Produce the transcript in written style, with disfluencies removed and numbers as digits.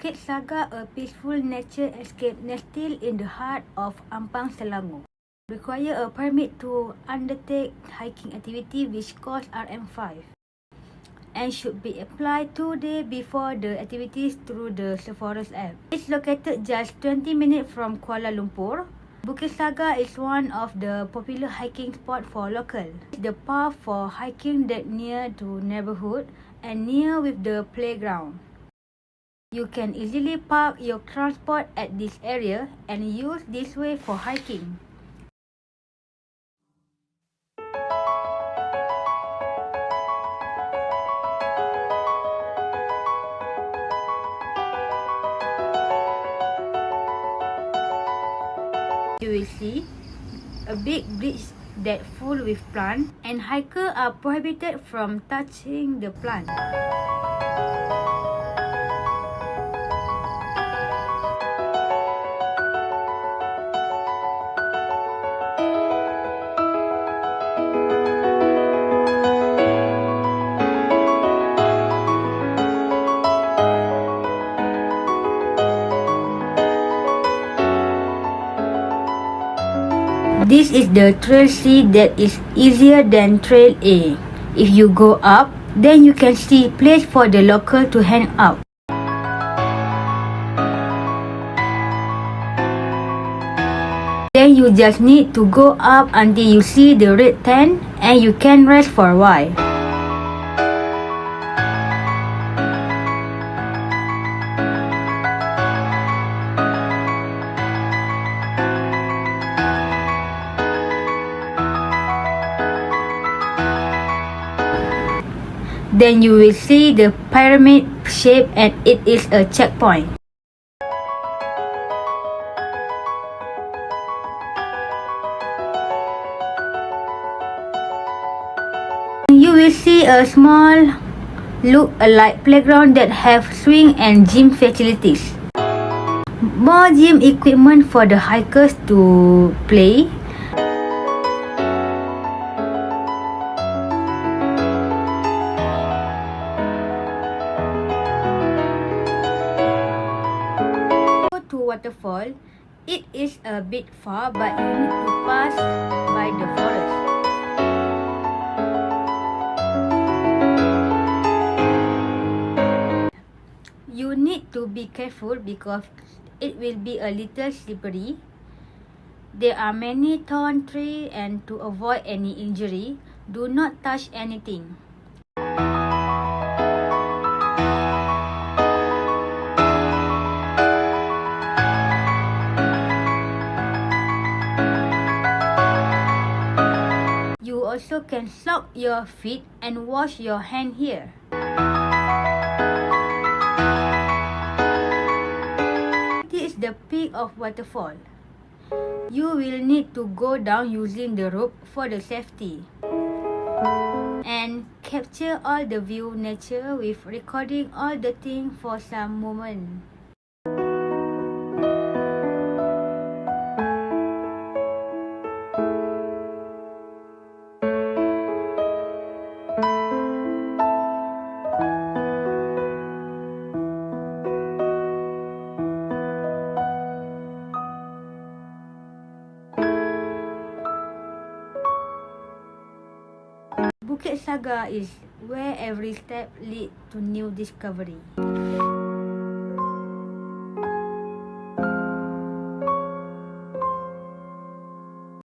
Bukit Saga, a peaceful nature escape nestled in the heart of Ampang, Selangor. Require a permit to undertake hiking activity which costs Rm5 and should be applied 2 days before the activities through the rainforest app. It's located just 20 minutes from Kuala Lumpur. Bukit Saga is one of the popular hiking spots for locals. The path for hiking that near to neighborhood and near with the playground. You can easily park your transport at this area and use this way for hiking. You will see a big bridge that full with plants, and hikers are prohibited from touching the plant. This is the Trail C that is easier than Trail A. If you go up, then you can see place for the local to hang out. Then you just need to go up until you see the red tent and you can rest for a while. Then you will see the pyramid shape and it is a checkpoint. You will see a small look-alike playground that have swing and gym facilities. More gym equipment for the hikers to play. To waterfall, it is a bit far, but you need to pass by the forest. You need to be careful because it will be a little slippery. There are many thorn trees, and to avoid any injury, do not touch anything. You also can soak your feet and wash your hand here. This is the peak of waterfall. You will need to go down using the rope for the safety. And capture all the view nature with recording all the things for some moment. Bukit Saga is where every step leads to new discovery.